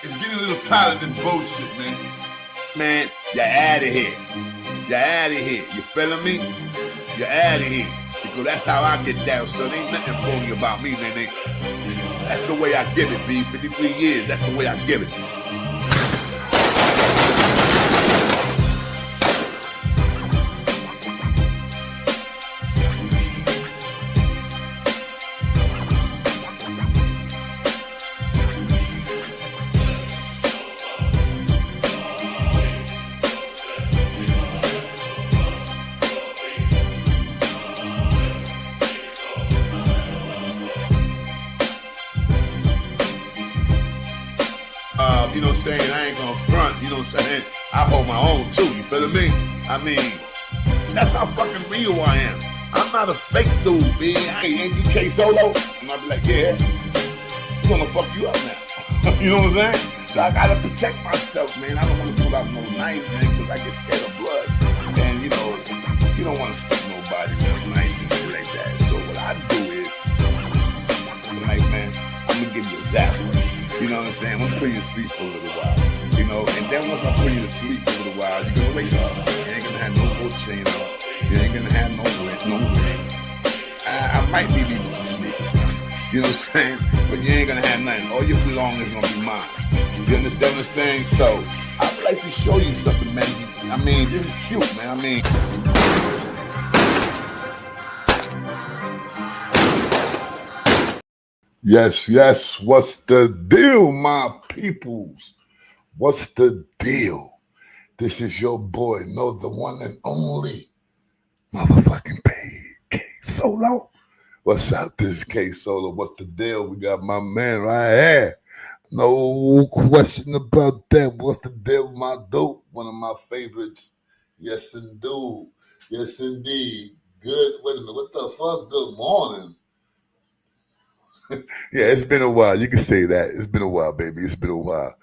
It's getting a little tired of this bullshit, man. Man, you're out of here. You're out of here. You feeling me? You're out of here. Because that's how I get down, son. Ain't nothing phony about me, man. That's the way I give it, B. 53 years, that's the way I give it. You know what I'm saying? I ain't gonna front, you know what I'm saying? I hold my own too, you feeling me? I mean, that's how fucking real I am. I'm not a fake dude, man. Ain't you K.SOLO? And I'll be like, yeah, I'm gonna fuck you up now. You know what I'm saying? So I gotta protect myself, man. I don't wanna pull out no knife, man, because I get scared of blood. And you know, you don't wanna stick nobody with a knife and shit like that. So what I do is, like, man, I'm gonna give you a zap. You know what I'm saying? I'm gonna put you to sleep for a little while. You know, and then once I put you to sleep for a little while, you're gonna wake up. You ain't gonna have no gold chain on. You ain't gonna have no ring. I might leave you with some sneakers. You know what I'm saying? But you ain't gonna have nothing. All your belongings gonna be mine. You understand what I'm saying? So I would like to show you something, man. I mean, this is cute, man. I mean. Yes, what's the deal, my peoples? What's the deal? This is your boy, the one and only motherfucking K.SOLO. What's up, this is K.SOLO? What's the deal? We got my man right here. No question about that. What's the deal with my dope? One of my favorites. Yes, indeed. Yes, indeed. Good. Wait a minute. What the fuck? Good morning. Yeah, it's been a while. You can say that. It's been a while, baby. It's been a while.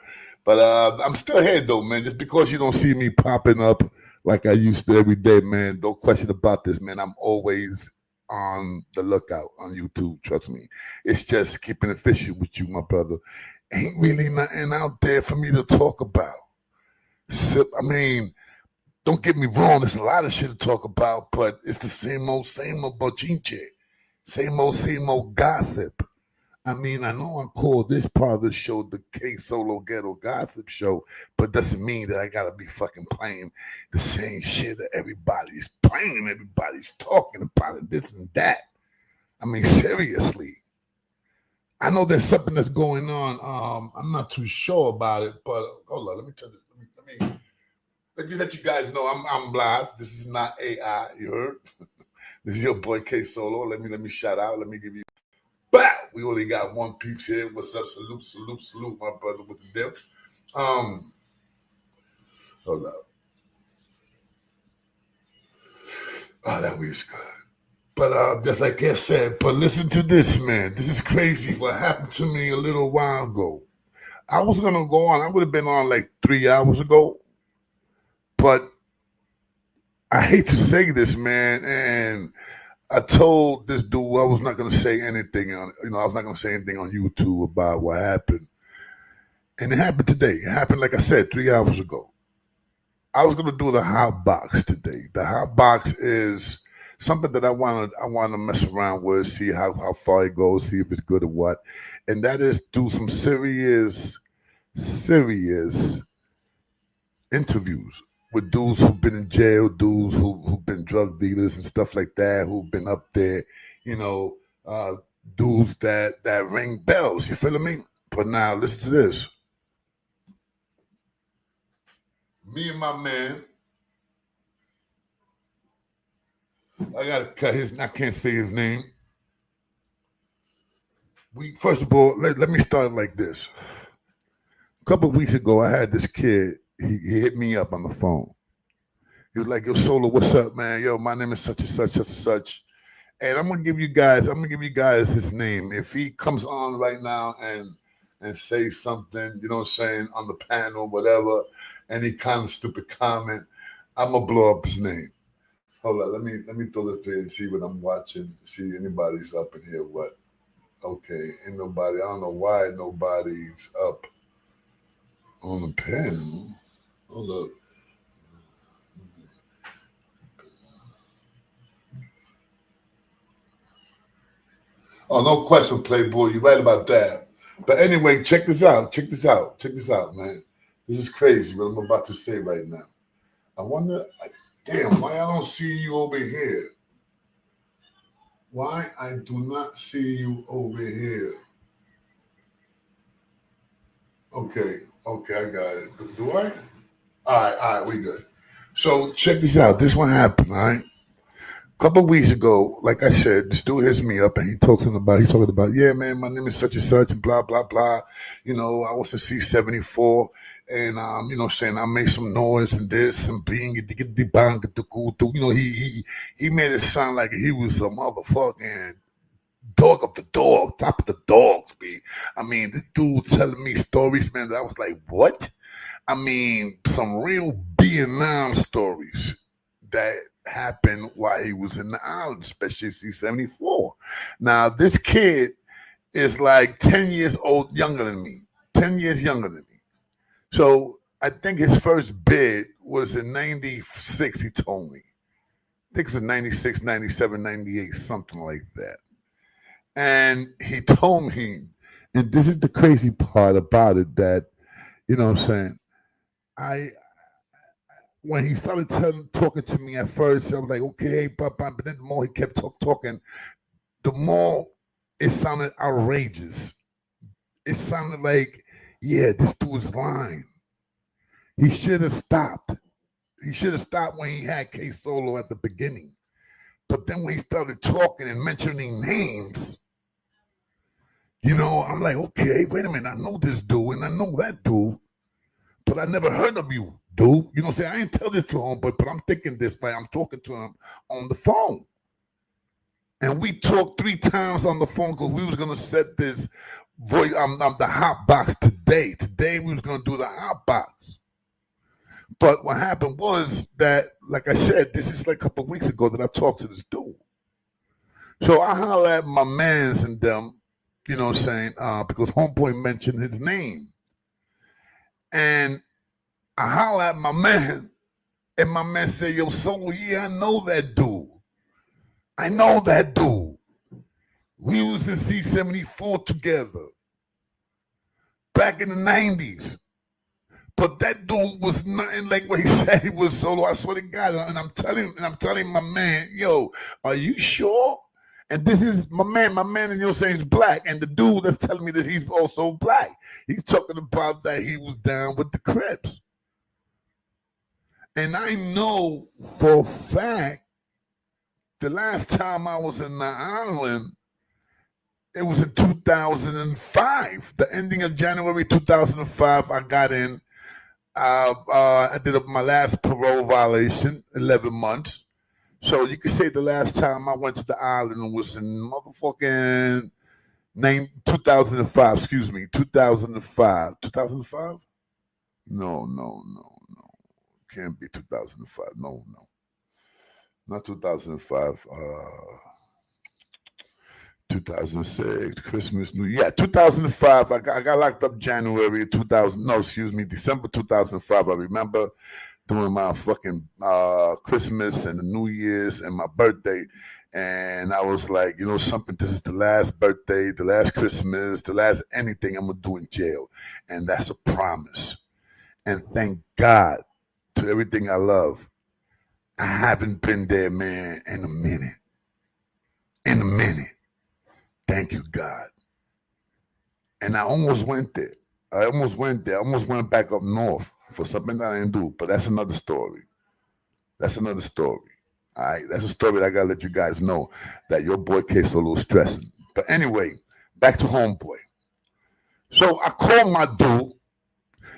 But I'm still here, though, man. Just because you don't see me popping up like I used to every day, man, don't question about this, man. I'm always on the lookout on YouTube. Trust me. It's just keeping it fishy with you, my brother. Ain't really nothing out there for me to talk about. So, I mean, don't get me wrong. There's a lot of shit to talk about, but it's the same old bochinche. Same old gossip. I mean, I know I call this part of the show the K.SOLO Ghetto Gossip Show, but doesn't mean that I gotta be fucking playing the same shit that everybody's playing, everybody's talking about it, this and that. I mean, seriously. I know there's something that's going on. I'm not too sure about it, but hold on, let me turn this. Let me let you guys know I'm live. This is not AI, you heard? This is your boy K.SOLO. Let me shout out. Let me give you. Bow! We only got one peeps here. What's up? Salute, my brother with the deal. Hold up. Oh, that was good. But just like I said, but listen to this, man. This is crazy. What happened to me a little while ago. I was gonna go on. I would have been on like 3 hours ago. But I hate to say this, man, and I told this dude I was not going to say anything on, I was not going to say anything on YouTube about what happened. And it happened today. It happened, like I said, 3 hours ago. I was going to do the hot box today. The hot box is something that I want to mess around with, see how far it goes, see if it's good or what. And that is do some serious interviews with dudes who've been in jail, dudes who've been drug dealers and stuff like that, who've been up there, dudes that ring bells, you feel me? But now, listen to this. Me and my man, I gotta cut I can't say his name. First of all, let me start like this. A couple of weeks ago, I had this kid, he hit me up on the phone. He was like, yo, Solo, what's up, man? Yo, my name is such and such. And I'm gonna give you guys his name. If he comes on right now and say something, you know what I'm saying, on the panel, whatever, any kind of stupid comment, I'm gonna blow up his name. Hold on, let me throw this here and see what I'm watching, see anybody's up in here, what. Okay, ain't nobody, I don't know why nobody's up. On the pen. Hold up. Oh, no question, Playboy. You're right about that. But anyway, check this out. Check this out. Check this out, man. This is crazy what I'm about to say right now. I wonder, damn, why I don't see you over here? Why I do not see you over here? Okay, okay, I got it. Do I? All right, we good. So check this out. This one happened, all right? A couple of weeks ago, like I said, this dude hits me up and he's talking about, yeah, man, my name is such and such and blah, blah, blah. You know, I was a C-74 and, saying I made some noise and this and being the bang, the cool, you know, he made it sound like he was a motherfucking dog of the dog, top of the dogs, B. I mean, this dude telling me stories, man, that I was like, what? I mean, some real Vietnam stories that happened while he was in the island, especially C-74. Now, this kid is like 10 years old, younger than me, 10 years younger than me. So I think his first bid was in 96, he told me. I think it was in 96, 97, 98, something like that. And he told me, and this is the crazy part about it, that, you know what I'm saying, I when he started talking to me at first, I was like, okay, but then the more he kept talking, the more it sounded outrageous. It sounded like, yeah, this dude's lying. He should have stopped. He should have stopped when he had K.SOLO at the beginning. But then when he started talking and mentioning names, you know, I'm like, okay, wait a minute. I know this dude and I know that dude, but I never heard of you, dude. You know what I'm saying? I didn't tell this to him, but I'm thinking this way. I'm talking to him on the phone. And we talked 3 times on the phone because we was gonna set this voice the hot box today. Today we was gonna do the hot box. But what happened was that, like I said, this is like a couple of weeks ago that I talked to this dude. So I holler at my mans and them, you know what I'm saying, because homeboy mentioned his name. And I holler at my man, and my man said, yo, Solo, yeah, I know that dude. I know that dude. We was in C-74 together back in the 90s. But that dude was nothing like what he said he was, Solo. I swear to God. And I'm telling my man, yo, are you sure? And this is my man, and you're saying he's black. And the dude that's telling me this, he's also black. He's talking about that he was down with the Crips. And I know for a fact, the last time I was in the island, it was in 2005. The ending of January 2005, I got in. I did my last parole violation, 11 months. So you could say the last time I went to the island was in motherfucking 2005. Excuse me, 2005. 2005? No. Can't be 2005. No. Not 2005. 2006, Christmas, New Year. Yeah, 2005. I got locked up January 2000. No, excuse me, December 2005. I remember doing my fucking Christmas and the New Year's and my birthday. And I was like, you know something, this is the last birthday, the last Christmas, the last anything I'm going to do in jail. And that's a promise. And thank God to everything I love. I haven't been there, man, in a minute. In a minute. Thank you, God. And I almost went there. I almost went back up north for something that I didn't do. But that's another story. That's another story. All right. That's a story that I gotta let you guys know that your boy K.SOLO is stressing. But anyway, back to homeboy. So I called my dude,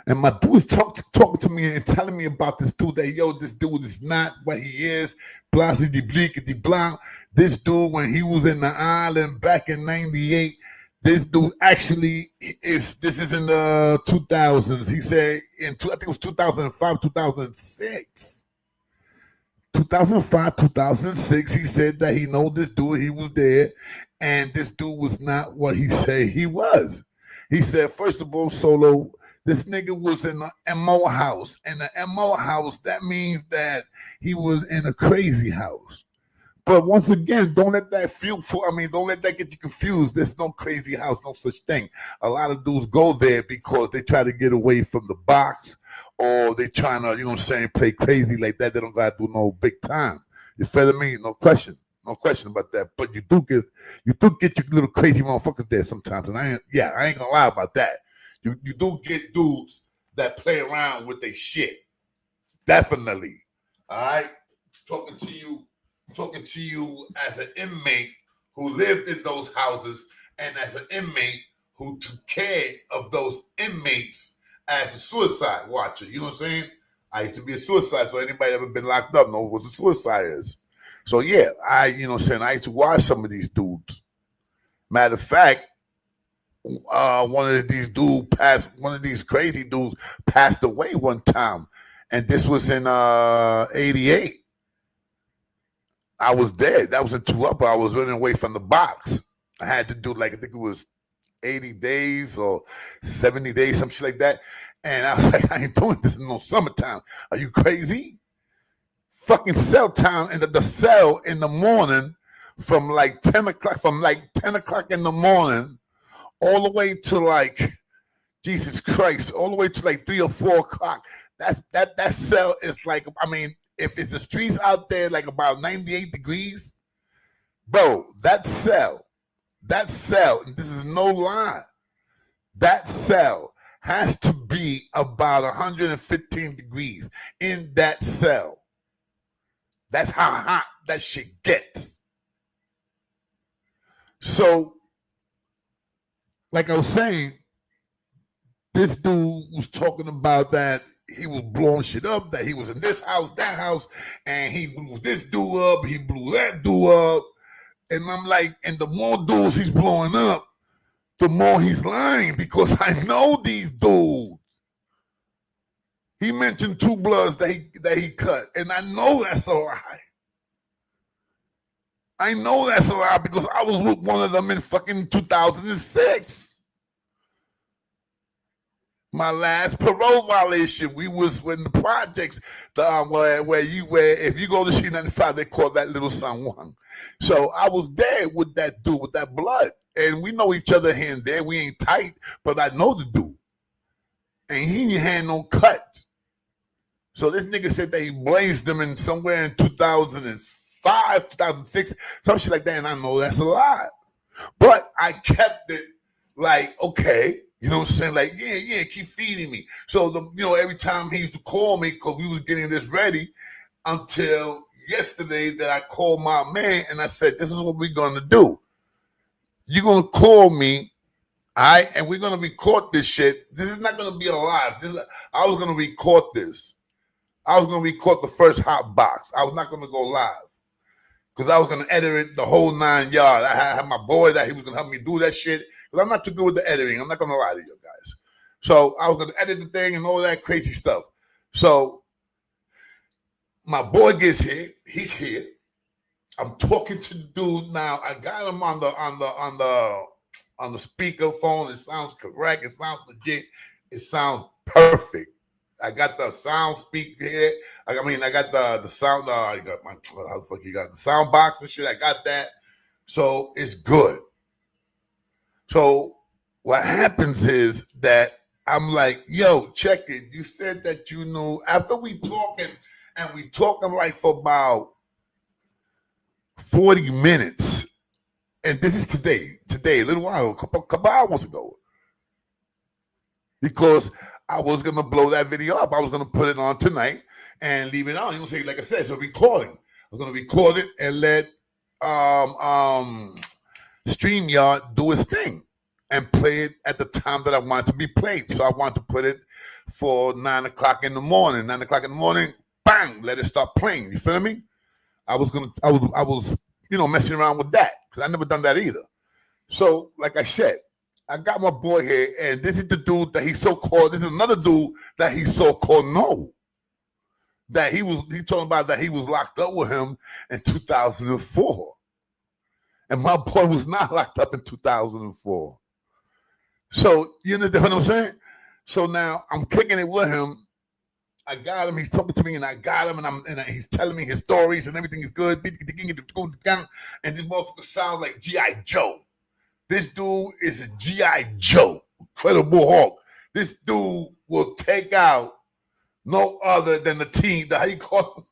and my dude is talking to me and telling me about this dude that, yo, this dude is not what he is. Blasi de bleak de blanc. This dude, when he was in the island back in 98, this dude actually this is in the 2000s. He said, I think it was 2005, 2006. 2005, 2006, he said that he know this dude, he was there, and this dude was not what he said he was. He said, first of all, Solo, This nigga was in the MO house. And the MO house, that means that he was in a crazy house. But once again, don't let that don't let that get you confused. There's no crazy house, no such thing. A lot of dudes go there because they try to get away from the box, or they trying to, play crazy like that. They don't gotta do no big time. You feel me? No question. No question about that. But you do get your little crazy motherfuckers there sometimes. And I ain't gonna lie about that. You do get dudes that play around with their shit. Definitely. All right? Talking to you as an inmate who lived in those houses, and as an inmate who took care of those inmates as a suicide watcher. You know what I'm saying? I used to be a suicide, so anybody ever been locked up knows what a suicide is. So yeah, I used to watch some of these dudes. Matter of fact, one of these crazy dudes passed away one time, and this was in '88. I was dead. That was in 2 Upper. I was running away from the box. I had to do I think it was 80 days or 70 days, some shit like that. And I was like, I ain't doing this in no summertime. Are you crazy? Fucking cell time, and the cell in the morning from 10 o'clock in the morning all the way to Jesus Christ, all the way to 3 or 4 o'clock. That cell is if it's the streets out there about 98 degrees, bro, that cell, and this is no lie, that cell has to be about 115 degrees in that cell. That's how hot that shit gets. So, like I was saying, this dude was talking about that he was blowing shit up, that he was in this house, that house, and he blew this dude up, he blew that dude up. And I'm like, and the more dudes he's blowing up, the more he's lying, because I know these dudes. He mentioned 2 Bloods that he cut, and I know that's a lie. I know that's a lie because I was with one of them in fucking 2006. My last parole violation, we was when the projects, where if you go to C95, they call that little San Juan. So I was there with that dude, with that blood, and we know each other here and there. We ain't tight, but I know the dude, and he ain't had no cut. So this nigga said that he blazed them in somewhere in 2005, 2006, some shit like that, and I know that's a lie. But I kept it okay. You know what I'm saying? Yeah, keep feeding me. So, every time he used to call me because we was getting this ready, until yesterday that I called my man and I said, this is what we're going to do. You're going to call me, all right? And we're going to record this shit. This is not going to be a live. I was going to record this. I was going to record the first hot box. I was not going to go live because I was going to edit it the whole 9 yards. I had my boy that he was going to help me do that shit. I'm not too good with the editing. I'm not going to lie to you guys. So I was going to edit the thing and all that crazy stuff. So my boy gets here. He's here. I'm talking to the dude now. I got him on the speakerphone. It sounds correct. It sounds legit. It sounds perfect. I got the sound speaker here. I got the sound. I got my how the fuck you got the sound box and shit. I got that. So it's good. So what happens is that I'm like, yo, check it. You said that you knew after we talking for about 40 minutes. And this is today, a little while, a couple hours ago. Because I was gonna blow that video up. I was gonna put it on tonight and leave it on. You know, say, like I said, it's a recording. I was gonna record it and let StreamYard do its thing and play it at the time that I want it to be played. So I want to put it for 9 o'clock in the morning. 9 o'clock in the morning, bang, let it start playing. You feel me? I was messing around with that because I never done that either. So, like I said, I got my boy here, and this is the dude that he's so-called. This is another dude that he so-called know. That he talking about that he was locked up with him in 2004. And my boy was not locked up in 2004. So, you understand what I'm saying? So now I'm kicking it with him. I got him. He's talking to me, and I got him, and he's telling me his stories, and everything is good. And this motherfucker sounds like G.I. Joe. This dude is a G.I. Joe, Incredible Hulk. This dude will take out no other than the team. How you call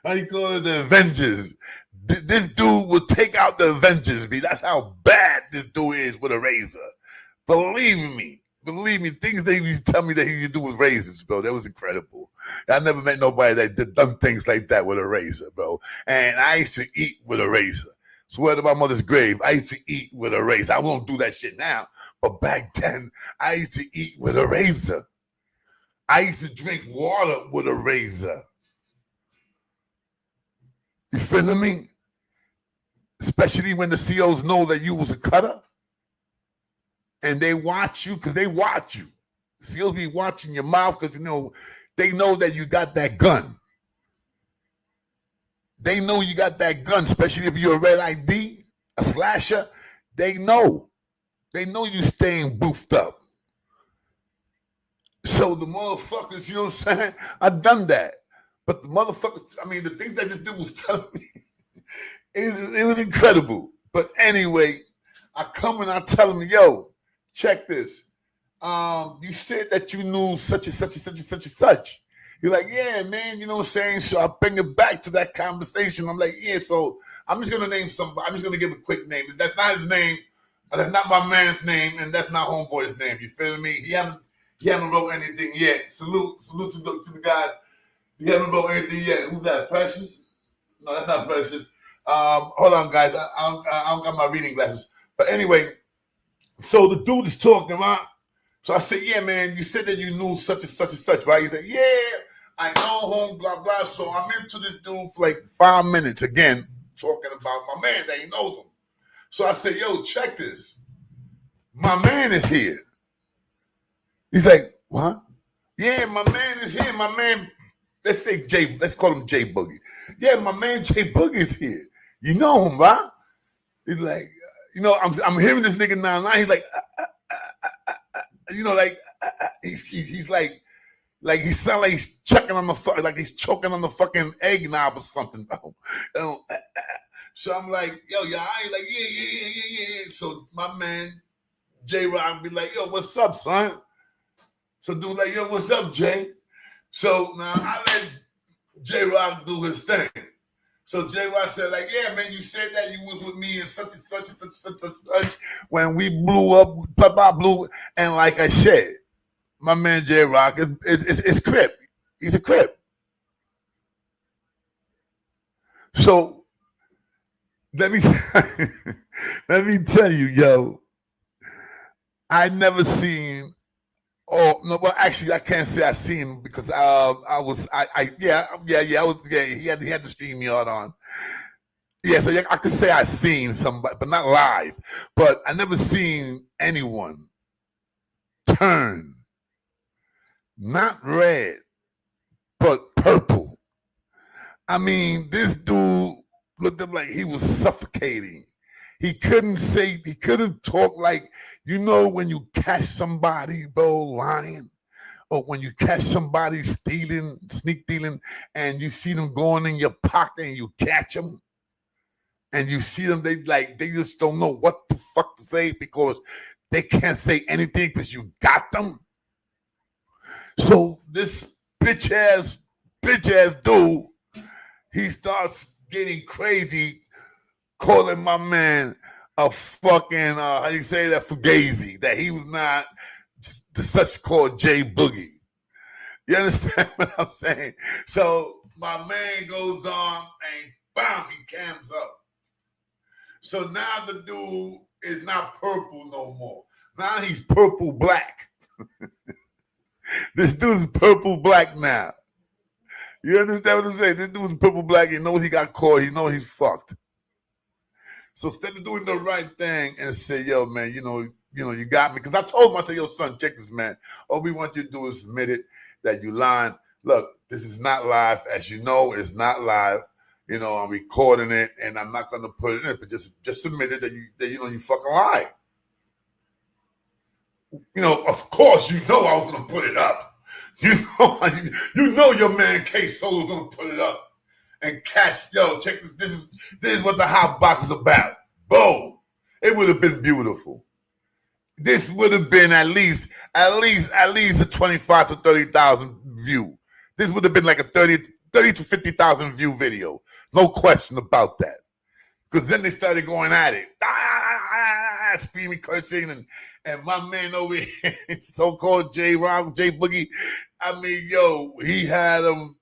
it? The Avengers. This dude will take out the Avengers. That's how bad this dude is with a razor. Believe me, things they used to tell me that he used to do with razors, bro. That was incredible. I never met nobody that did done things like that with a razor, bro. And I used to eat with a razor. Swear to my mother's grave, I used to eat with a razor. I won't do that shit now, but back then, I used to eat with a razor. I used to drink water with a razor. You feeling me? Especially when the COs know that you was a cutter. And they watch you because they watch you. The COs be watching your mouth because, they know that you got that gun. They know you got that gun, especially if you're a red ID, a slasher. They know. They know you staying boofed up. So the motherfuckers, you know what I'm saying? I've done that. But the motherfuckers, the things that this dude was telling me, it was incredible. But anyway, I come and I tell him, yo, check this. You said that you knew such and such and such and such and such. You're like, yeah, man, you know what I'm saying? So I bring it back to that conversation. I'm like, yeah, so I'm just going to name somebody. I'm just going to give a quick name. That's not his name. That's not my man's name. And that's not homeboy's name. You feel me? He haven't wrote anything yet. Salute to the guy. He haven't wrote anything yet. Who's that? Precious? No, that's not Precious. Hold on, guys. I don't got my reading glasses. But anyway, so the dude is talking, right? So I said, yeah, man, you said that you knew such and such and such, right? He said, yeah, I know home, blah, blah. So I'm into this dude for like 5 minutes, again, talking about my man that he knows him. So I said, yo, check this. My man is here. He's like, what? Yeah, my man is here. My man, let's call him J Boogie. Yeah, my man J Boogie is here. You know him, right? He's like, I'm hearing this nigga now. He's like, he's like he sound like he's chucking on the like he's choking on the fucking egg knob or something. So I'm like, yo, I like, yeah. So my man J Rock be like, yo, what's up, son? So dude like, yo, what's up, Jay? So now I let J Rock do his thing. So J Rock said, like, yeah, man, you said that you was with me and such and such and such and such when we blew up, blew. And like I said, my man J Rock is Crip. He's a Crip. So let me tell you, yo, I never seen. Oh no! Well, actually, I can't say I seen him because he had the StreamYard on. Yeah, so I could say I seen somebody, but not live. But I never seen anyone turn not red, but purple. This dude looked up like he was suffocating. He couldn't talk like, when you catch somebody, bro, lying, or when you catch somebody stealing, sneak dealing, and you see them going in your pocket and you catch them, and you see them, they just don't know what the fuck to say because they can't say anything because you got them. So this bitch ass dude, he starts getting crazy, calling my man a fucking, how you say that, fugazi, that he was not the such called J Boogie. You understand what I'm saying? So my man goes on and bam, he cams up. So now the dude is not purple no more. Now he's purple black. This dude's purple black now. You understand what I'm saying? This dude's purple black. He knows he got caught. He knows he's fucked. So instead of doing the right thing and say, yo, man, you got me. Because I told him, I said, yo, son, check this, man. All we want you to do is admit it that you lying. Look, this is not live. As you know, it's not live. I'm recording it, and I'm not going to put it in, but just admit it that you fucking lie. of course, I was gonna put it up. You know your man K.SOLO was gonna put it up. And catch, check this. This is what the hot box is about. Boom. It would have been beautiful. This would have been at least a 25 to 30,000 view. This would have been like a 30 to 50,000 view video. No question about that. Because then they started going at it. Screaming, cursing, and my man over here, so-called J Boogie, I mean, he had him.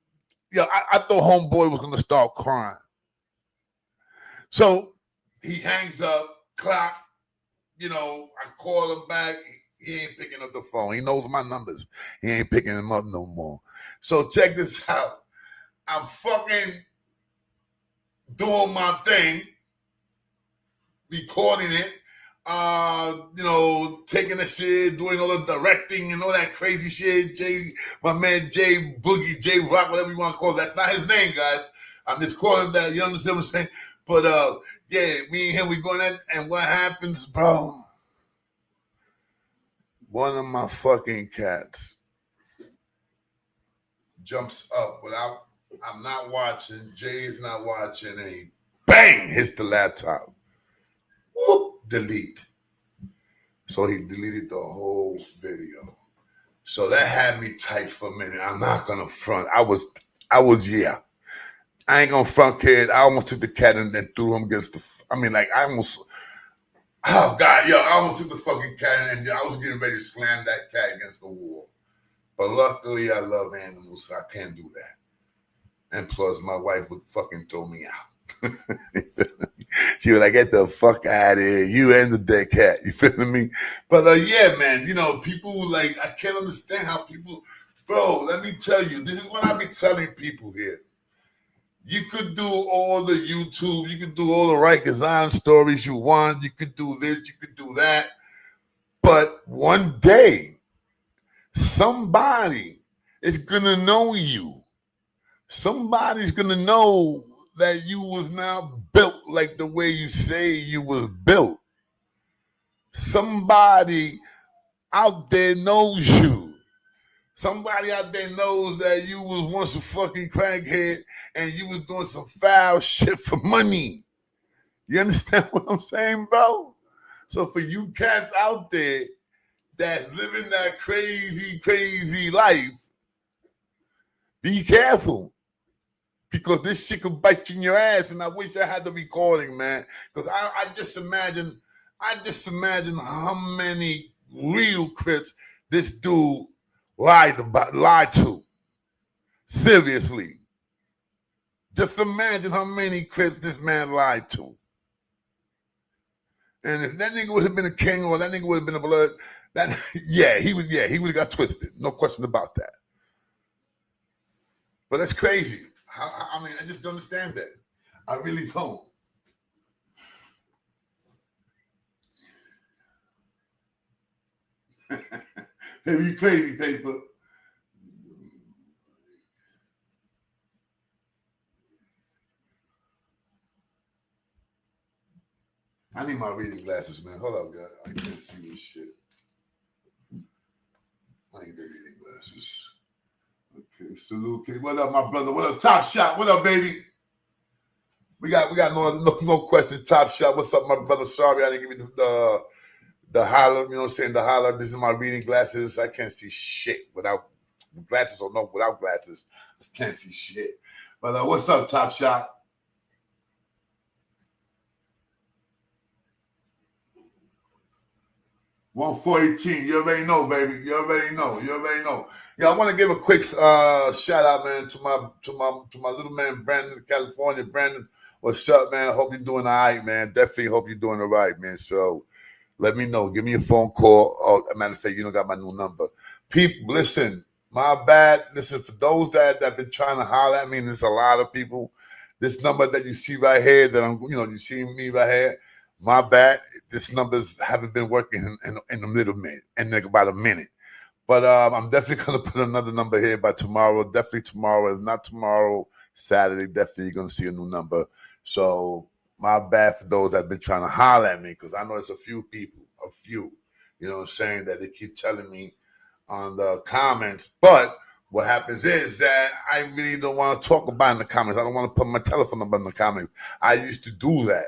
I thought homeboy was going to start crying. So he hangs up, clock. I call him back. He ain't picking up the phone. He knows my numbers. He ain't picking them up no more. So check this out. I'm fucking doing my thing, recording it, taking the shit, doing all the directing and all that crazy shit. My man J Boogie, J Rock, whatever you want to call it. That's not his name, guys. I'm just calling that. You understand what I'm saying? But me and him, we going at, and what happens, bro? One of my fucking cats jumps up without. I'm not watching. Jay is not watching. And he bang hits the laptop. Whoop, delete. So he deleted the whole video. So that had me tight for a minute. I'm not gonna front. I was yeah. I ain't gonna front, kid. I almost took the cat and then threw him against the. I almost. Oh God, I almost took the fucking cat and I was getting ready to slam that cat against the wall. But luckily, I love animals, so I can't do that. And plus, my wife would fucking throw me out. She was like, "Get the fuck out of here, you and the dead cat." You feel me? But yeah, man. People I can't understand how people, bro. Let me tell you, this is what I be telling people here. You could do all the YouTube, you could do all the right design stories you want. You could do this, you could do that. But one day, somebody is gonna know you. Somebody's gonna know that you was now built like the way you say you was built. Somebody out there knows you. Somebody out there knows that you was once a fucking crackhead and you was doing some foul shit for money. You understand what I'm saying, bro? So for you cats out there that's living that crazy, crazy life, be careful. Because this shit could bite you in your ass. And I wish I had the recording, man. Because I just imagine how many real Crips this dude lied to. Seriously. Just imagine how many Crips this man lied to. And if that nigga would have been a king or that nigga would have been a blood, he would have got twisted. No question about that. But that's crazy. I just don't understand that. I really don't. Baby, you crazy, paper. I need my reading glasses, man. Hold up, guys. I can't see this shit. I need the reading glasses. Okay, salute. What up, my brother? What up, Top Shot? What up, baby? We got no question. Top Shot. What's up, my brother? Sorry, I didn't give you the holler. You know what I'm saying? The holler. This is my reading glasses. I can't see shit without glasses or no without glasses. I can't see shit. But what's up, Top Shot? $1.418. You already know, baby. You already know. Yeah, I want to give a quick shout out, man, to my little man Brandon, California. Brandon, what's up, man? I hope you're doing all right, man. Definitely hope you're doing all right, man. So let me know. Give me a phone call. Oh, as a matter of fact, you don't got my new number. People, listen, my bad. Listen, for those that have been trying to holler at me, and there's a lot of people. This number that you see right here, you see me right here. My bad. This numbers haven't been working in the middle minute, in like about a minute. But I'm definitely going to put another number here by tomorrow. Definitely tomorrow. If not tomorrow, Saturday, definitely going to see a new number. So my bad for those that have been trying to holler at me, because I know it's a few people, You know what I'm saying? That they keep telling me on the comments. But what happens is that I really don't want to talk about in the comments. I don't want to put my telephone number in the comments. I used to do that.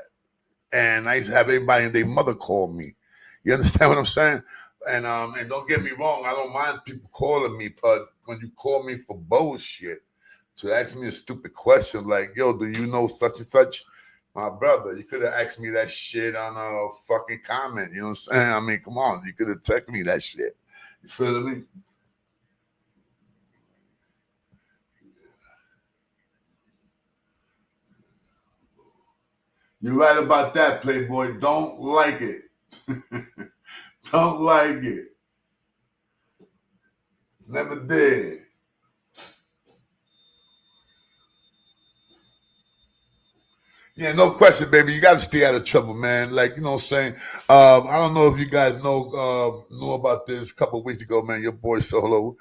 And I used to have everybody and their mother call me. You understand what I'm saying? And don't get me wrong, I don't mind people calling me, but when you call me for bullshit, to ask me a stupid question like, yo, do you know such and such? My brother, you could have asked me that shit on a fucking comment. You know what I'm saying? I mean, come on, you could have texted me that shit. You feel me? You're right about that, Playboy. Don't like it. Don't like it. Never did. Yeah, no question, baby. You got to stay out of trouble, man. Like, you know what I'm saying? I don't know if you guys know about this. A couple of weeks ago, man, your boy Solo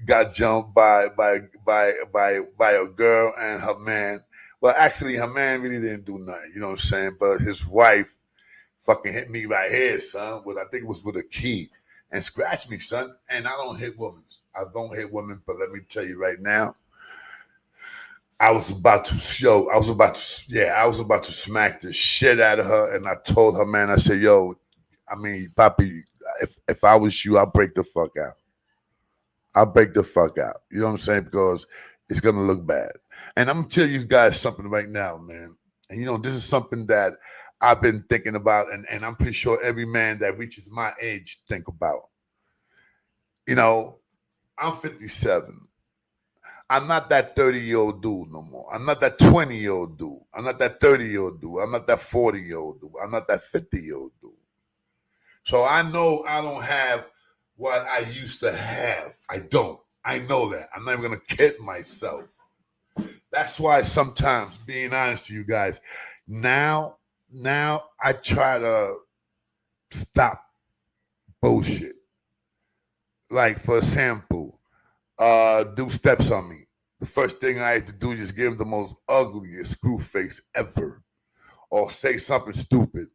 got jumped by a girl and her man. Well, actually, her man really didn't do nothing. You know what I'm saying? But his wife fucking hit me right here, son. With I think it was with a key and scratched me, son. And I don't hit women. I don't hit women. But let me tell you right now, I was about to I was about to smack the shit out of her, and I told her, man, I said, yo, I mean, Poppy, if I was you, I'll break the fuck out. I'll break the fuck out. You know what I'm saying? Because it's gonna look bad. And I'm gonna tell you guys something right now, man. And you know, this is something that I've been thinking about, and I'm pretty sure every man that reaches my age think about. You know, I'm 57. I'm not that 30-year-old dude no more. I'm not that 20-year-old dude. I'm not that 30-year-old dude. I'm not that 40-year-old dude. I'm not that 50-year-old dude. So I know I don't have what I used to have. I don't. I know that. I'm not even going to kid myself. That's why sometimes, being honest to you guys, now I try to stop bullshit. Like, for example, do steps on me. The first thing I had to do is just give him the most ugliest screw face ever, or say something stupid,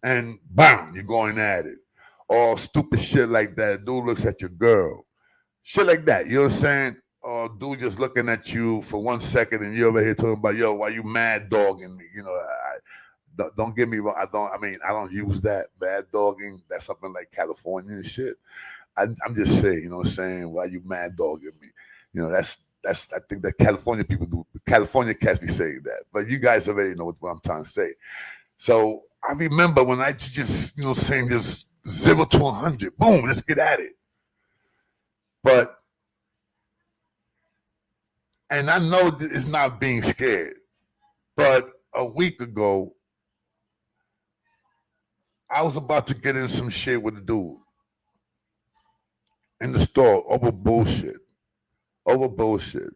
and bam, you're going at it, or stupid shit like that. Dude looks at your girl, shit like that. You know what I'm saying? Or dude just looking at you for 1 second, and you're over here talking about, yo, why you mad dogging me? You know, don't get me wrong. I don't use that bad dogging. That's something like California and shit. I'm just saying, you know what I'm saying? Why you mad dogging me? You know, that's I think that California people do. California cats be saying that, but you guys already know what I'm trying to say. So I remember when I just, you know, saying just 0 to 100, boom, let's get at it. But and I know it's not being scared, but a week ago I was about to get in some shit with a dude in the store over bullshit, over bullshit,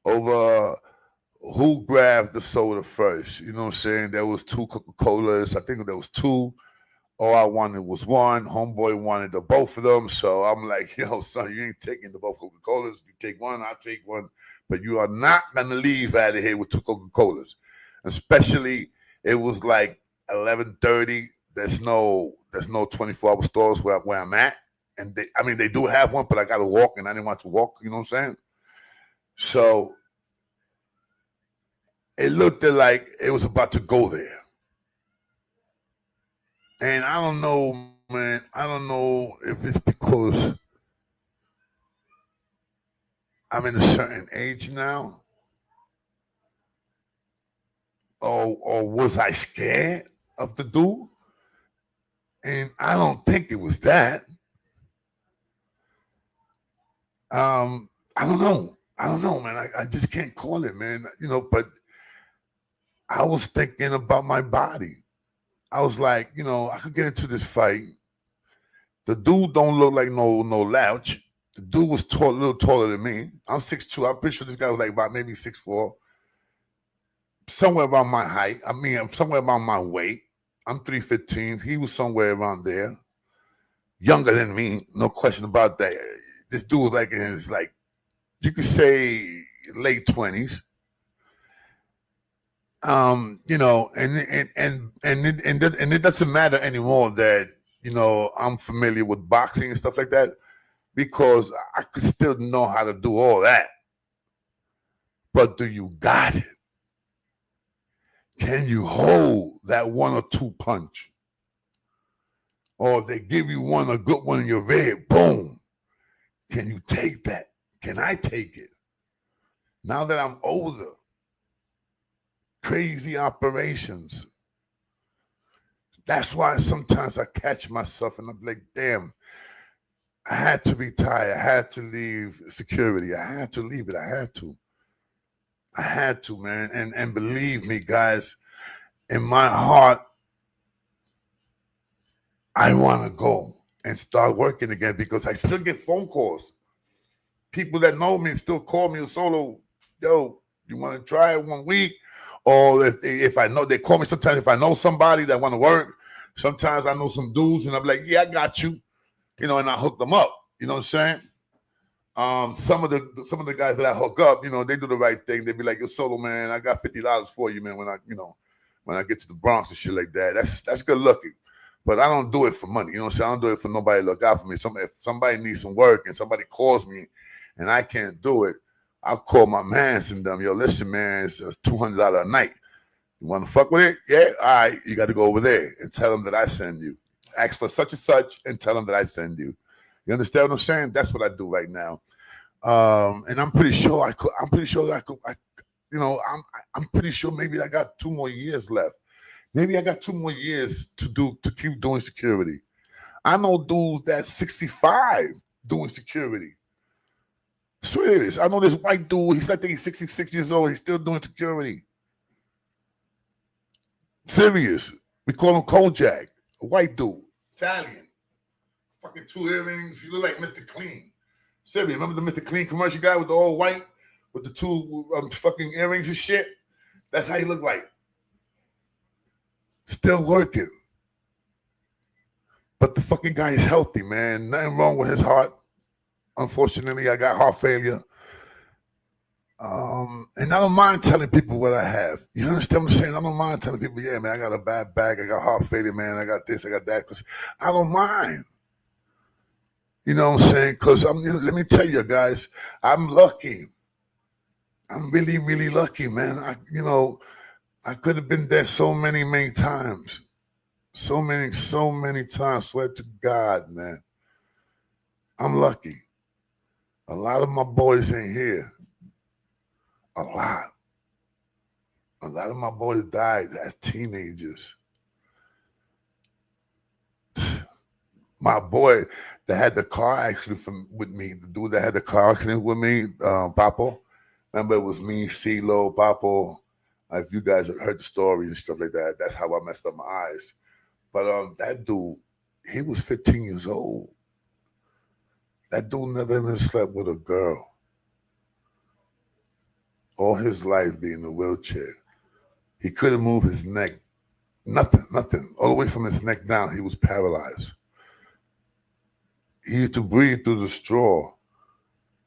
over who grabbed the soda first. You know what I'm saying? There was two Coca-Colas. I think there was two. All I wanted was one. Homeboy wanted the both of them. So I'm like, yo, son, you ain't taking the both Coca-Colas. You take one, I'll take one. But you are not gonna leave out of here with two Coca-Colas. Especially it was like 11:30. There's no 24-hour stores where I'm at. And they do have one, but I gotta walk and I didn't want to walk, you know what I'm saying? So it looked like it was about to go there. And I don't know, man. I don't know if it's because I'm in a certain age now, or was I scared of the dude? And I don't think it was that. I don't know. I don't know, man. I just can't call it, man. You know, but I was thinking about my body. I was like, you know, I could get into this fight. The dude don't look like no louch. The dude was tall, a little taller than me. I'm 6'2". I'm pretty sure this guy was like about maybe 6'4", somewhere around my height. I mean, somewhere around my weight. I'm 315. He was somewhere around there. Younger than me, no question about that. This dude was like in his, like, you could say late 20s. You know, and it doesn't matter anymore that I'm familiar with boxing and stuff like that because I could still know how to do all that. But do you got it? Can you hold that one or two punch? Or if they give you a good one in your red, boom. Can you take that? Can I take it? Now that I'm older, crazy operations. That's why sometimes I catch myself and I'm like, damn, I had to retire. I had to leave security. I had to leave it. I had to, man. And believe me, guys, in my heart, I want to go and start working again because I still get phone calls. People that know me still call me, Solo, yo, you want to try it 1 week? Or if I know, they call me sometimes if I know somebody that want to work. Sometimes I know some dudes and I'm like, yeah, I got you, and I hook them up. You know what I'm saying? Some of the guys that I hook up, they do the right thing. They be like, yo, Solo, man, I got $50 for you, man, when I get to the Bronx and shit like that. That's good looking. But I don't do it for money. You know what I'm saying? I don't do it for nobody to look out for me. If somebody needs some work and somebody calls me and I can't do it, I'll call my mans and them, yo, listen, man, it's $200 a night. You want to fuck with it? Yeah? All right, you got to go over there and tell them that I send you. Ask for such and such and tell them that I send you. You understand what I'm saying? That's what I do right now. And I'm pretty sure I could. I'm pretty sure that I could. I'm pretty sure maybe I got 2 more years left. Maybe I got 2 more years to keep doing security. I know dudes that's 65 doing security. Serious. I know this white dude. He's like he's 66 years old. He's still doing security. Serious. We call him Kojak. A white dude. Italian. Fucking 2 earrings. He look like Mr. Clean. Serious. Remember the Mr. Clean commercial guy with the all white with the 2 fucking earrings and shit? That's how he look like. Still working. But the fucking guy is healthy, man. Nothing wrong with his heart. Unfortunately, I got heart failure. And I don't mind telling people what I have. You understand what I'm saying? I don't mind telling people, yeah, man, I got a bad back. I got heart failure, man. I got this, I got that. Because I don't mind. You know what I'm saying? Because let me tell you, guys, I'm lucky. I'm really, really lucky, man. I could have been there so many times. So many times. Swear to God, man. I'm lucky. A lot of my boys ain't here. A lot. A lot of my boys died as teenagers. My boy that had the car accident with me, the dude that had the car accident with me, Papo. Remember, it was me, K.SOLO, Papo. If you guys have heard the stories and stuff like that, that's how I messed up my eyes. But that dude, he was 15 years old. That dude never even slept with a girl. All his life being in a wheelchair. He couldn't move his neck. Nothing. All the way from his neck down, he was paralyzed. He used to breathe through the straw.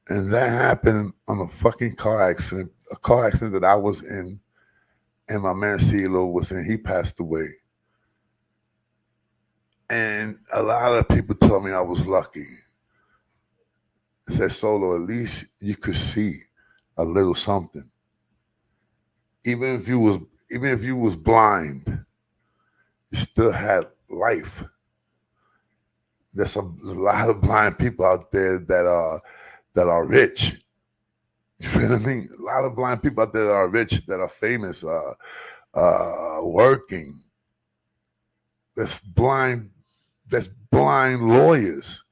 And that happened on a fucking car accident. A car accident that I was in and my man K.SOLO was in. He passed away. And a lot of people told me I was lucky. They said, Solo, at least you could see a little something. Even if you was blind, you still had life. There's a lot of blind people out there that are rich. You feel what I mean? A lot of blind people out there that are rich, that are famous, working. There's blind lawyers.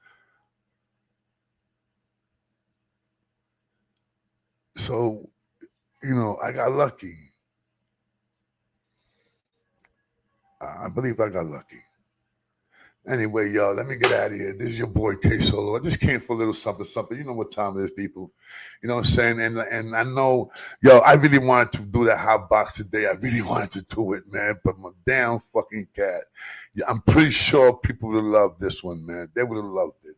So, I got lucky. I believe I got lucky. Anyway, y'all, let me get out of here. This is your boy K.SOLO. I just came for a little something. You know what time it is, people. You know what I'm saying? And I know, I really wanted to do that hot box today. I really wanted to do it, man. But my damn fucking cat. I'm pretty sure people would have loved this one, man. They would have loved it.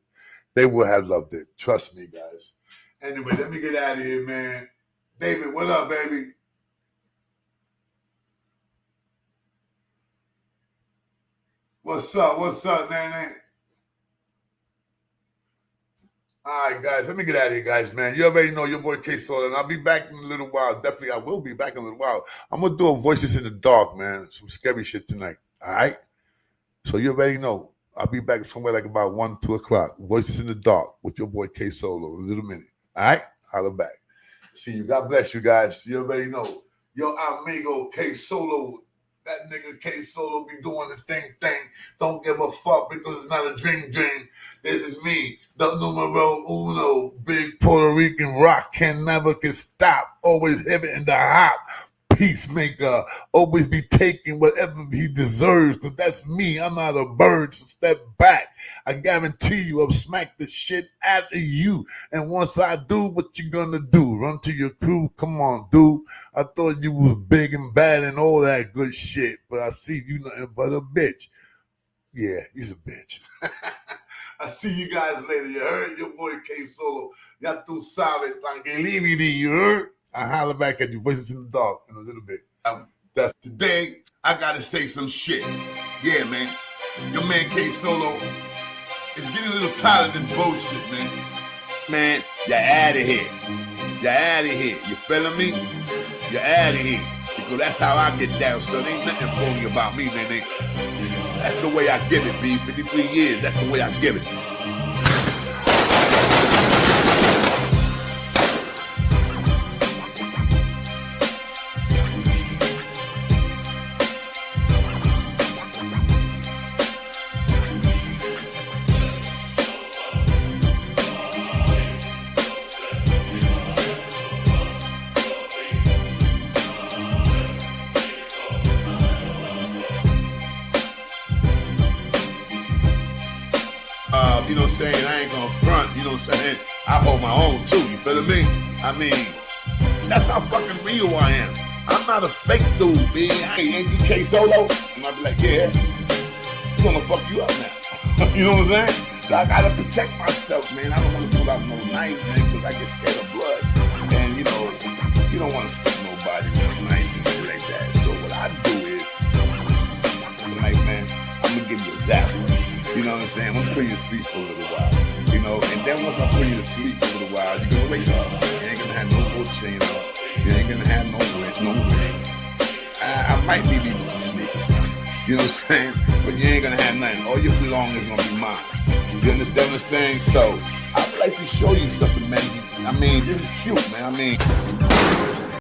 They would have loved it. Trust me, guys. Anyway, let me get out of here, man. David, what up, baby? What What's up? What's up, Nene? All right, guys, let me get out of here, guys, man. You already know your boy K.SOLO, and I'll be back in a little while. Definitely, I will be back in a little while. I'm going to do a Voices in the Dark, man. Some scary shit tonight, all right? So you already know. I'll be back somewhere like about 1, 2 o'clock. Voices in the Dark with your boy K.SOLO in a little minute, all right? Holla back. See you. God bless you guys. You already know. Yo, amigo K.SOLO. That nigga K.SOLO be doing his thing. Don't give a fuck because it's not a dream. This is me, the numero uno, big Puerto Rican rock, can stop. Always hitting the hop. Peacemaker, always be taking whatever he deserves, because that's me. I'm not a bird, so step back. I guarantee you I'll smack the shit out of you. And once I do, what you gonna do? Run to your crew? Come on, dude. I thought you was big and bad and all that good shit, but I see you nothing but a bitch. Yeah, he's a bitch. I see you guys later. You heard? Your boy K.SOLO. Ya tu sabes, tranquility, you heard? I holler back at you, Voices in the Dark, in a little bit. Today, I gotta say some shit. Yeah, man. Your man K.SOLO is getting a little tired of this bullshit, man. Man, you're out of here. You're out of here. You feeling me? You're out of here. Because that's how I get down, son. Ain't nothing phony about me, man. That's the way I give it, B. 53 years, that's the way I give it. You know what I'm saying? I ain't gonna front, you know what I'm saying? I hold my own too, you feel me? I mean, that's how fucking real I am. I'm not a fake dude, man. Ain't you K.SOLO? And I'll be like, yeah, I'm gonna fuck you up now. You know what I'm saying? So I gotta protect myself, man. I don't wanna pull out no knife, man, because I get scared of blood. And you know, you don't wanna stick nobody with a knife and shit like that. So what I do is, like, man, I'm gonna give you a zap. You know what I'm saying? I'm gonna put you to sleep for a little while. You know, and then once I put you to sleep for a little while, you're gonna wake up. You ain't gonna have no gold chain up. You ain't gonna have no ring. I might leave you to sleep or something. You know what I'm saying? But you ain't gonna have nothing. All your belongings gonna be mine. You understand what I'm saying? So I'd like to show you something, man. I mean, this is cute, man. I mean.